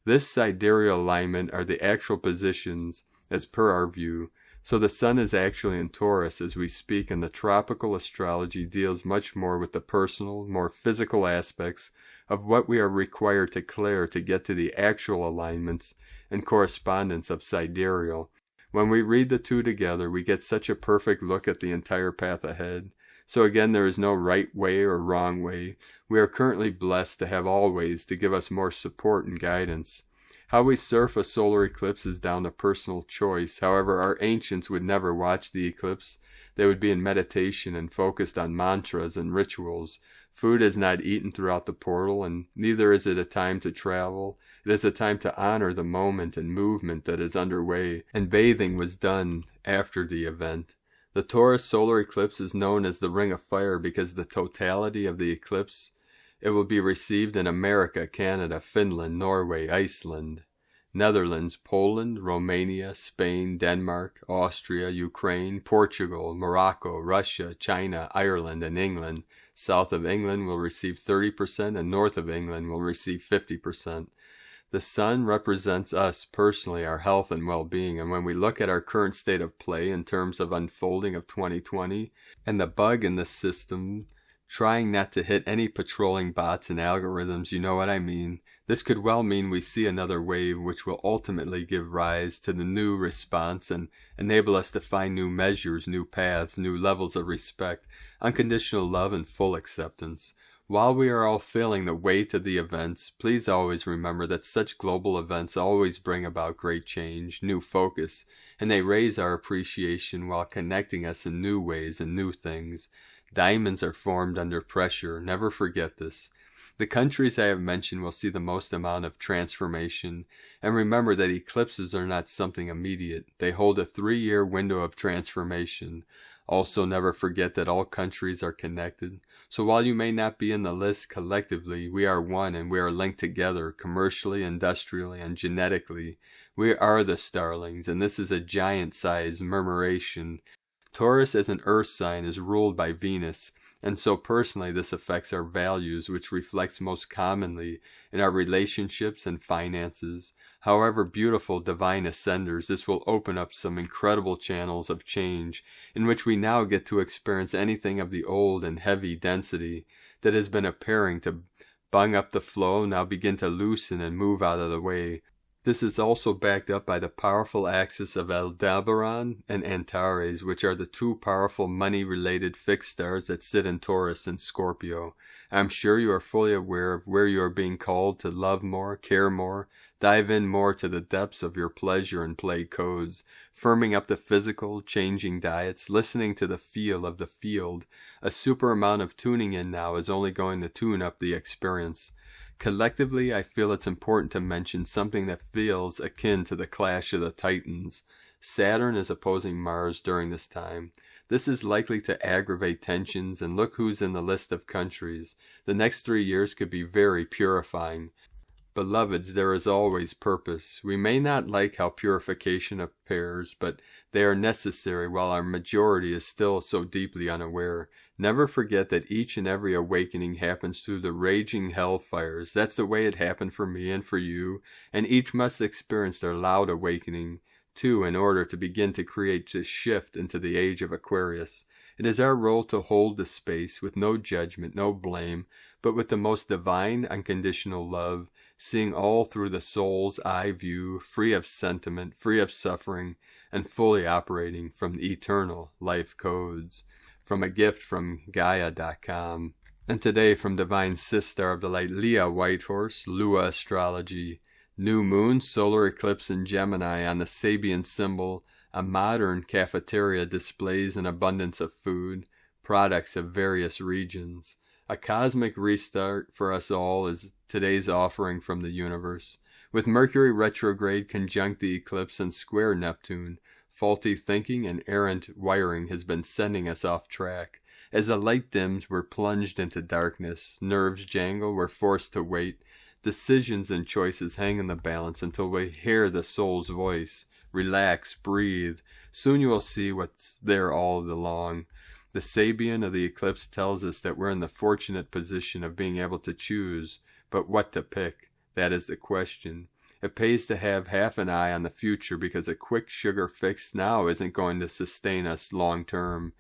Speaker 2: This sidereal alignment are the actual positions as per our view. So the sun is actually in Taurus as we speak, and the tropical astrology deals much more with the personal, more physical aspects of what we are required to clear to get to the actual alignments and correspondence of sidereal. When we read the two together, we get such a perfect look at the entire path ahead. So again, there is no right way or wrong way. We are currently blessed to have all ways to give us more support and guidance. How we surf a solar eclipse is down to personal choice. However, our ancients would never watch the eclipse. They would be in meditation and focused on mantras and rituals. Food is not eaten throughout the portal, and neither is it a time to travel. It is a time to honor the moment and movement that is underway, and bathing was done after the event. The Taurus solar eclipse is known as the Ring of Fire because the totality of the eclipse, it will be received in America, Canada, Finland, Norway, Iceland, Netherlands, Poland, Romania, Spain, Denmark, Austria, Ukraine, Portugal, Morocco, Russia, China, Ireland, and England. South of England will receive 30% and north of England will receive 50%. The sun represents us personally, our health and well-being, and when we look at our current state of play in terms of unfolding of 2020 and the bug in the system, trying not to hit any patrolling bots and algorithms, you know what I mean. This could well mean we see another wave which will ultimately give rise to the new response and enable us to find new measures, new paths, new levels of respect, unconditional love, and full acceptance. While we are all feeling the weight of the events, please always remember that such global events always bring about great change, new focus, and they raise our appreciation while connecting us in new ways and new things. Diamonds are formed under pressure. Never forget this. The countries I have mentioned will see the most amount of transformation. And remember that eclipses are not something immediate. They hold a 3-year window of transformation. Also, never forget that all countries are connected. So while you may not be in the list collectively, we are one and we are linked together commercially, industrially, and genetically. We are the starlings, and this is a giant-sized murmuration. Taurus as an earth sign is ruled by Venus, and so personally this affects our values, which reflects most commonly in our relationships and finances. However beautiful divine ascenders, this will open up some incredible channels of change in which we now get to experience anything of the old and heavy density that has been appearing to bung up the flow now begin to loosen and move out of the way. This is also backed up by the powerful axis of Aldebaran and Antares, which are the two powerful money-related fixed stars that sit in Taurus and Scorpio. I'm sure you are fully aware of where you are being called to love more, care more, dive in more to the depths of your pleasure and play codes, firming up the physical, changing diets, listening to the feel of the field. A super amount of tuning in now is only going to tune up the experience. Collectively, I feel it's important to mention something that feels akin to the clash of the Titans. Saturn is opposing Mars during this time. This is likely to aggravate tensions, and look who's in the list of countries. The next 3 years could be very purifying. Beloveds, there is always purpose. We may not like how purification appears, but they are necessary while our majority is still so deeply unaware. Never forget that each and every awakening happens through the raging hellfires. That's the way it happened for me and for you, and each must experience their loud awakening, too, in order to begin to create this shift into the age of Aquarius. It is our role to hold the space with no judgment, no blame, but with the most divine, unconditional love, seeing all through the soul's eye view, free of sentiment, free of suffering, and fully operating from the eternal life codes. From a gift from Gaia.com. And today from Divine Sister of the Light, Leah Whitehorse, Lua Astrology, New moon, solar eclipse in Gemini. On the Sabian symbol, a modern cafeteria displays an abundance of food, products of various regions. A cosmic restart for us all is today's offering from the universe. With Mercury retrograde conjunct the eclipse and square Neptune, faulty thinking and errant wiring has been sending us off track. As the light dims, we're plunged into darkness. Nerves jangle, we're forced to wait. Decisions and choices hang in the balance until we hear the soul's voice. Relax, breathe. Soon you will see what's there all along. The Sabian of the eclipse tells us that we're in the fortunate position of being able to choose, but what to pick? That is the question. It pays to have half an eye on the future because a quick sugar fix now isn't going to sustain us long term.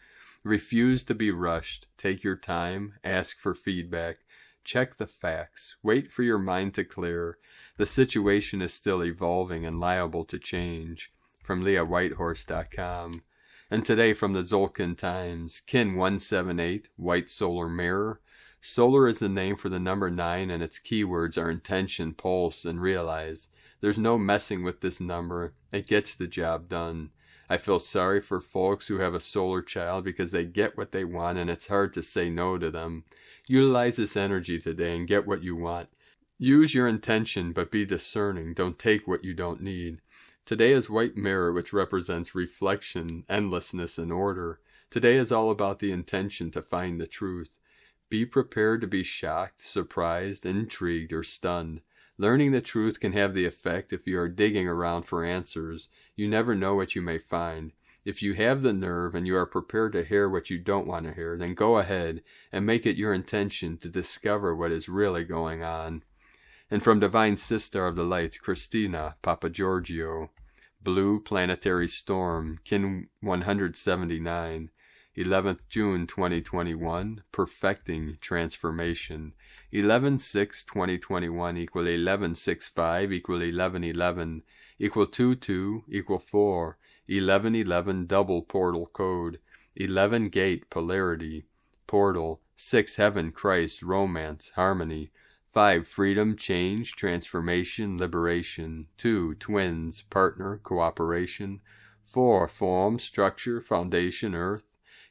Speaker 2: Refuse to be rushed. Take your time. Ask for feedback. Check the facts. Wait for your mind to clear. The situation is still evolving and liable to change. From LeahWhitehorse.com. And today from the Zolkin Times, Kin 178, White Solar Mirror. Solar is the name for the number 9 and its keywords are intention, pulse, and realize. There's no messing with this number. It gets the job done. I feel sorry for folks who have a solar child because they get what they want and it's hard to say no to them. Utilize this energy today and get what you want. Use your intention but be discerning. Don't take what you don't need. Today is White Mirror, which represents reflection, endlessness, and order. Today is all about the intention to find the truth. Be prepared to be shocked, surprised, intrigued, or stunned. Learning the truth can have the effect if you are digging around for answers. You never know what you may find. If you have the nerve and you are prepared to hear what you don't want to hear, then go ahead and make it your intention to discover what is really going on. And from Divine Sister of the Light, Christina Papagiorgio. Blue Planetary Storm, Kin 179, 11th June 2021, Perfecting Transformation. 11/6/2021 equal 11/6/5 equal 11/11 equal 22 equal 4, 11/11 double portal code, 11 gate polarity, portal, 6 heaven Christ romance harmony, 5 freedom change transformation liberation, 2 twins partner cooperation, 4 form structure foundation earth,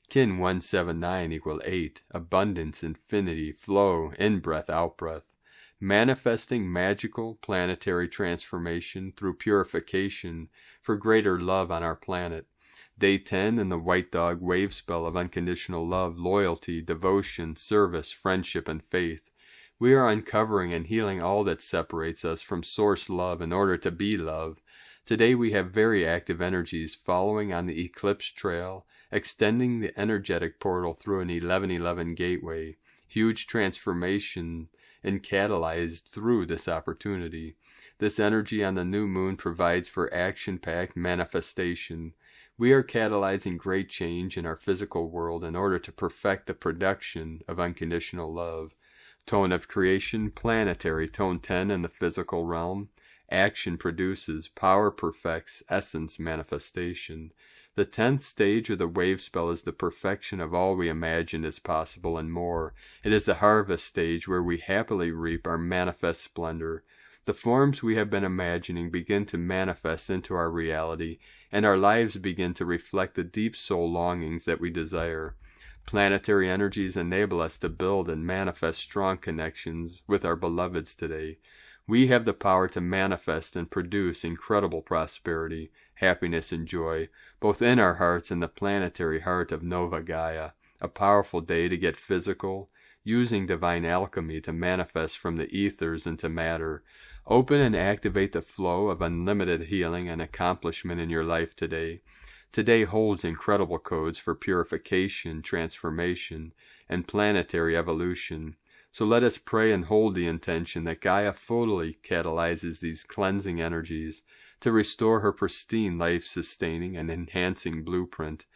Speaker 2: Kin 179 equal 8 abundance infinity flow in breath out breath, manifesting magical planetary transformation through purification for greater love on our planet. Day 10 in the White Dog wave spell of unconditional love, loyalty, devotion, service, friendship, and faith. We are uncovering and healing all that separates us from source love in order to be love. Today we have very active energies following on the eclipse trail, extending the energetic portal through an 11/11 gateway. Huge transformation and catalyzed through this opportunity. This energy on the new moon provides for action-packed manifestation. We are catalyzing great change in our physical world in order to perfect the production of unconditional love. Tone of creation, planetary, tone 10 in the physical realm. Action produces, power perfects, essence manifestation. The 10th stage of the wave spell is the perfection of all we imagined is possible and more. It is the harvest stage where we happily reap our manifest splendor. The forms we have been imagining begin to manifest into our reality, and our lives begin to reflect the deep soul longings that we desire. Planetary energies enable us to build and manifest strong connections with our beloveds today. We have the power to manifest and produce incredible prosperity, happiness, and joy, both in our hearts and the planetary heart of Nova Gaia. A powerful day to get physical, using divine alchemy to manifest from the ethers into matter. Open and activate the flow of unlimited healing and accomplishment in your life today. Today holds incredible codes for purification, transformation, and planetary evolution. So let us pray and hold the intention that Gaia fully catalyzes these cleansing energies to restore her pristine life-sustaining and enhancing blueprint.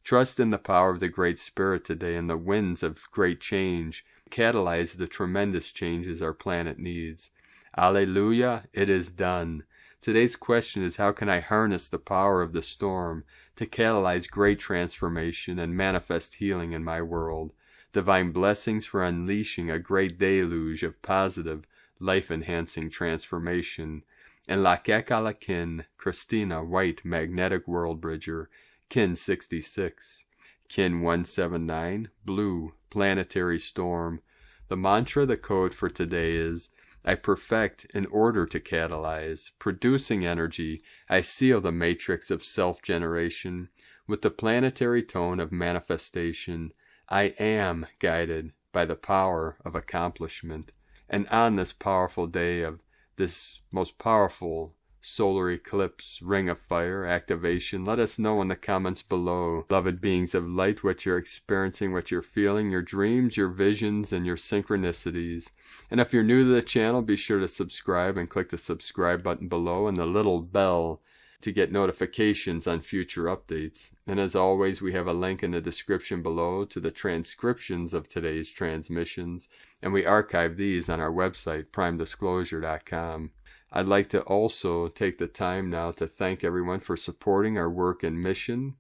Speaker 2: Trust in the power of the Great Spirit today and the winds of great change catalyze the tremendous changes our planet needs. Alleluia, it is done. Today's question is, how can I harness the power of the storm to catalyze great transformation and manifest healing in my world? Divine blessings for unleashing a great deluge of positive, life-enhancing transformation. and Lakekala Kin, Christina White Magnetic World Bridger, Kin 66. Kin 179, Blue, Planetary Storm. The mantra, the code for today is, I perfect in order to catalyze. Producing energy, I seal the matrix of self-generation with the planetary tone of manifestation. I am guided by the power of accomplishment. And on this powerful day of this most powerful solar eclipse, ring of fire activation, let us know in the comments below, beloved beings of light, what you're experiencing, what you're feeling, your dreams, your visions, and your synchronicities. And if you're new to the channel, be sure to subscribe and click the subscribe button below and the little bell to get notifications on future updates. And as always, we have a link in the description below to the transcriptions of today's transmissions, and we archive these on our website, primedisclosure.com. I'd like to also take the time now to thank everyone for supporting our work and mission.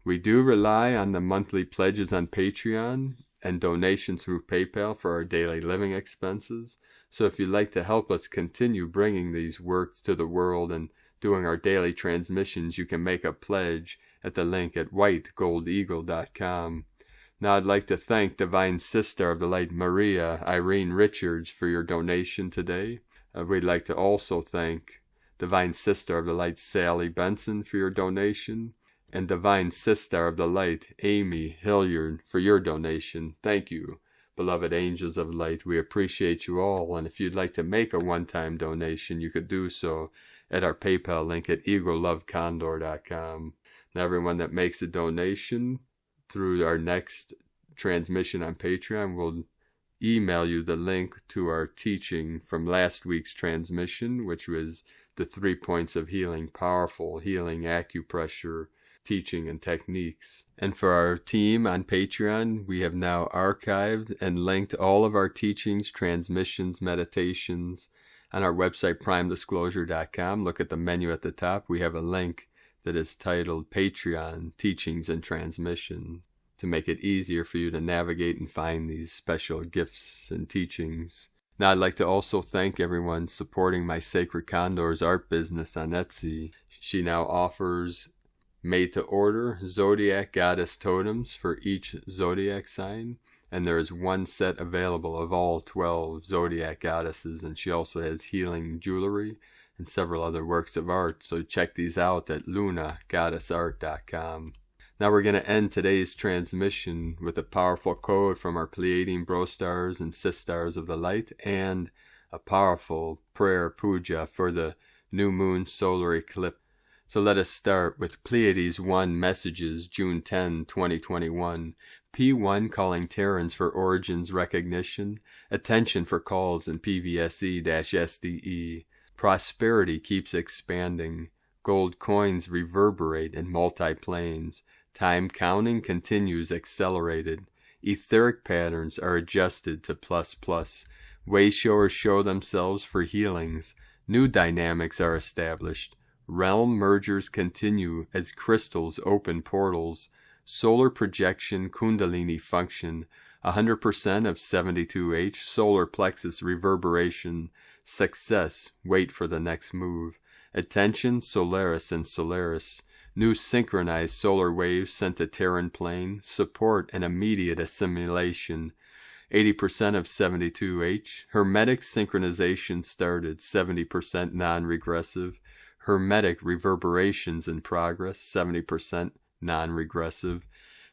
Speaker 2: We do rely on the monthly pledges on Patreon and donations through PayPal for our daily living expenses. So if you'd like to help us continue bringing these works to the world and doing our daily transmissions, you can make a pledge at the link at whitegoldeagle.com. Now I'd like to thank Divine Sister of the Light Maria Irene Richards for your donation today. We'd like to also thank Divine Sister of the Light Sally Benson for your donation, and Divine Sister of the Light Amy Hilliard for your donation. Thank you, beloved angels of light. We appreciate you all, and if you'd like to make a one-time donation, you could do so at our PayPal link at egolovecondor.com. Now everyone that makes a donation through our next transmission on Patreon will email you the link to our teaching from last week's transmission, which was the 3 points of healing, powerful healing acupressure teaching and techniques. And for our team on Patreon, we have now archived and linked all of our teachings, transmissions, meditations on our website, primedisclosure.com. Look at the menu at the top. We have a link that is titled Patreon Teachings and Transmission, to make it easier for you to navigate and find these special gifts and teachings. Now I'd like to also thank everyone supporting my Sacred Condors art business on Etsy. She now offers made-to-order Zodiac Goddess totems for each Zodiac sign, and there is one set available of all 12 Zodiac Goddesses, and she also has healing jewelry and several other works of art, so check these out at lunagoddessart.com. Now we're going to end today's transmission with a powerful code from our Pleiadian bro stars and sis stars of the light, and a powerful prayer puja for the new moon solar eclipse. So let us start with Pleiades 1 messages, June 10, 2021. P1 calling Terrans for origins recognition. Attention for calls in PVSE-SDE. Prosperity keeps expanding. Gold coins reverberate in multi-planes. Time counting continues accelerated. Etheric patterns are adjusted to ++. Wayshowers show themselves for healings. New dynamics are established. Realm mergers continue as crystals open portals. Solar projection Kundalini function. 100% of 72H. Solar plexus reverberation. Success. Wait for the next move. Attention Solaris and Solaris. New synchronized solar waves sent to Terran plane. Support and immediate assimilation. 80% of 72H. Hermetic synchronization started. 70% non-regressive. Hermetic reverberations in progress. 70% non-regressive.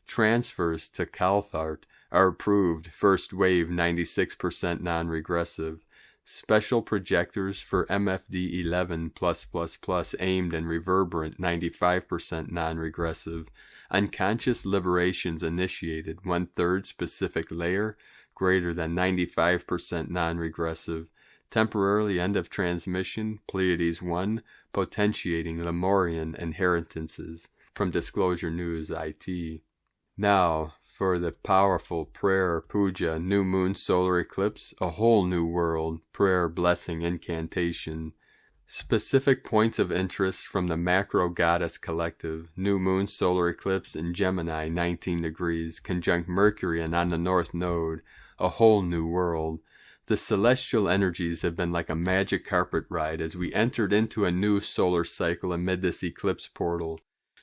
Speaker 2: Transfers to Cathart are approved. First wave 96% non-regressive. Special projectors for MFD 11+++ aimed and reverberant 95% non-regressive. Unconscious liberations initiated 1/3 specific layer greater than 95% non-regressive. Temporarily end of transmission Pleiades 1 potentiating Lemurian inheritances from Disclosure News IT. Now for the powerful prayer puja, new moon solar eclipse, a whole new world, prayer blessing incantation. Specific points of interest from the Macro Goddess Collective, new moon solar eclipse in Gemini 19 degrees, conjunct Mercury and on the North Node, a whole new world. The celestial energies have been like a magic carpet ride as we entered into a new solar cycle amid this eclipse portal.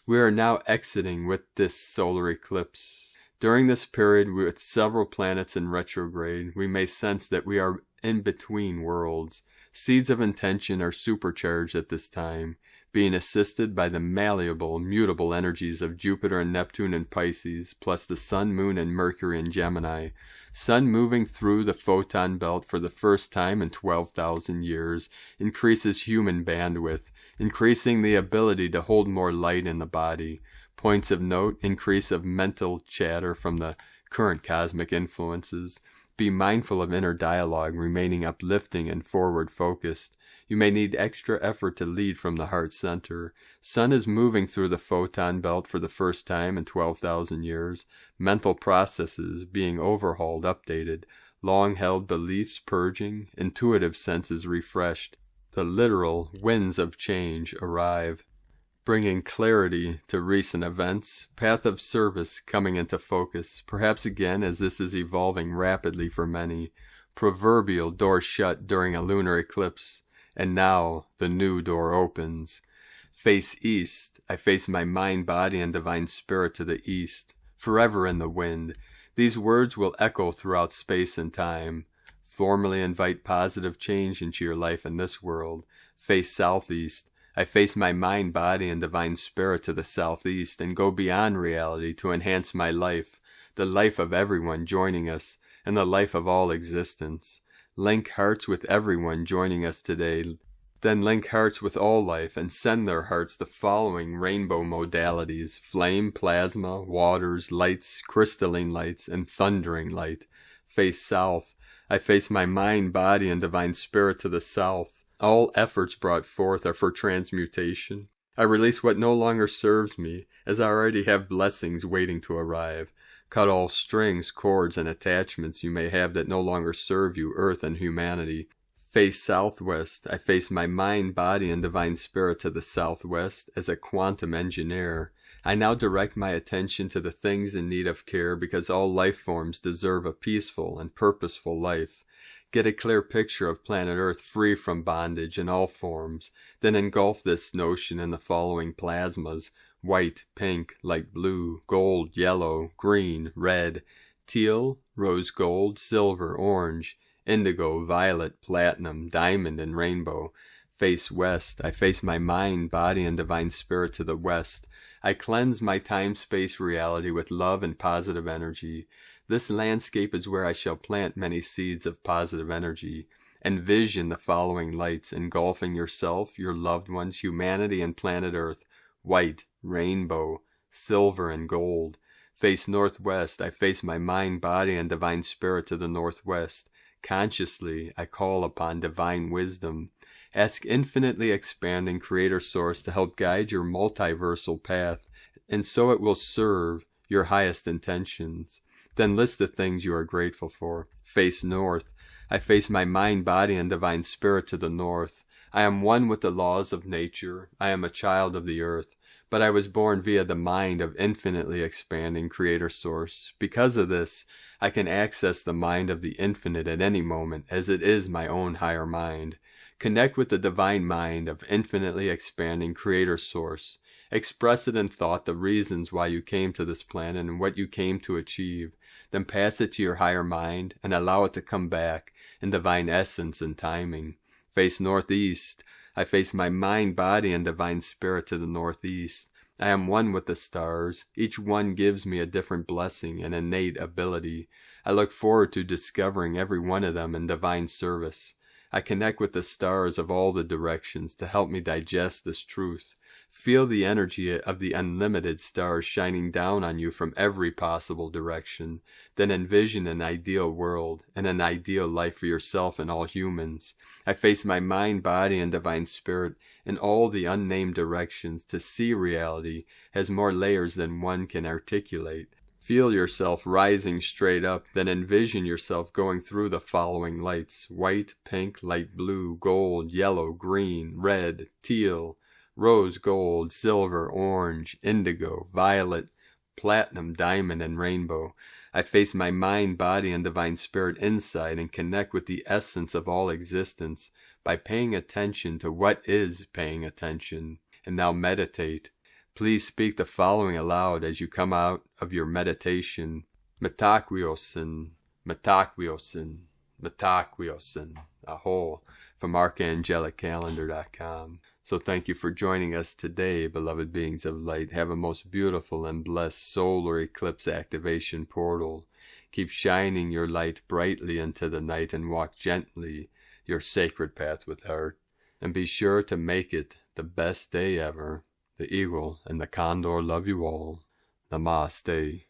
Speaker 2: We are now exiting with this solar eclipse. During this period, with several planets in retrograde, we may sense that we are in between worlds. Seeds of intention are supercharged at this time, being assisted by the malleable, mutable energies of Jupiter and Neptune in Pisces, plus the Sun, Moon, and Mercury in Gemini. Sun moving through the photon belt for the first time in 12,000 years increases human bandwidth, increasing the ability to hold more light in the body. Points of note: increase of mental chatter from the current cosmic influences. Be mindful of inner dialogue, remaining uplifting and forward focused. You may need extra effort to lead from the heart center. Sun is moving through the photon belt for the first time in 12,000 years. Mental processes being overhauled, updated. Long-held beliefs purging. Intuitive senses refreshed. The literal winds of change arrive, bringing clarity to recent events. Path of service coming into focus, perhaps again as this is evolving rapidly for many. Proverbial door shut during a lunar eclipse. And now the new door opens. Face east. I face my mind, body, and divine spirit to the east, forever in the wind. These words will echo throughout space and time. Formally invite positive change into your life in this world. Face southeast. I face my mind, body, and divine spirit to the southeast and go beyond reality to enhance my life, the life of everyone joining us, and the life of all existence. Link hearts with everyone joining us today. Then link hearts with all life and send their hearts the following rainbow modalities: flame, plasma, waters, lights, crystalline lights, and thundering light. Face south. I face my mind, body, and divine spirit to the south. All efforts brought forth are for transmutation. I release what no longer serves me, as I already have blessings waiting to arrive. Cut all strings, cords, and attachments you may have that no longer serve you, earth and humanity. Face southwest. I face my mind, body, and divine spirit to the southwest as a quantum engineer. I now direct my attention to the things in need of care because all life forms deserve a peaceful and purposeful life. Get a clear picture of planet Earth free from bondage in all forms. Then engulf this notion in the following plasmas: white, pink, light blue, gold, yellow, green, red, teal, rose gold, silver, orange, indigo, violet, platinum, diamond, and rainbow. Face west. I face my mind, body, and divine spirit to the west. I cleanse my time-space reality with love and positive energy. This landscape is where I shall plant many seeds of positive energy. Envision the following lights engulfing yourself, your loved ones, humanity, and planet Earth: white, rainbow, silver, and gold. Face northwest. I face my mind, body, and divine spirit to the northwest. Consciously, I call upon divine wisdom. Ask infinitely expanding Creator Source to help guide your multiversal path, and so it will serve your highest intentions. Then list the things you are grateful for. Face north. I face my mind, body, and divine spirit to the north. I am one with the laws of nature. I am a child of the earth, but I was born via the mind of infinitely expanding Creator Source. Because of this, I can access the mind of the infinite at any moment, as it is my own higher mind. Connect with the divine mind of infinitely expanding Creator Source. Express it in thought, the reasons why you came to this planet and what you came to achieve. Then pass it to your higher mind and allow it to come back in divine essence and timing. Face northeast. I face my mind, body, and divine spirit to the northeast. I am one with the stars. Each one gives me a different blessing and innate ability. I look forward to discovering every one of them in divine service. I connect with the stars of all the directions to help me digest this truth. Feel the energy of the unlimited stars shining down on you from every possible direction. Then envision an ideal world and an ideal life for yourself and all humans. I face my mind, body, and divine spirit in all the unnamed directions to see reality has more layers than one can articulate. Feel yourself rising straight up, then envision yourself going through the following lights: white, pink, light blue, gold, yellow, green, red, teal, rose gold, silver, orange, indigo, violet, platinum, diamond, and rainbow. I face my mind, body, and divine spirit inside and connect with the essence of all existence by paying attention to what is paying attention. And now meditate. Please speak the following aloud as you come out of your meditation. Metaquiosin, Metaquiosin, Metaquiosin. Aho, from archangelicalendar.com. So thank you for joining us today, beloved beings of light. Have a most beautiful and blessed solar eclipse activation portal. Keep shining your light brightly into the night and walk gently your sacred path with heart. And be sure to make it the best day ever. The eagle and the condor love you all. Namaste.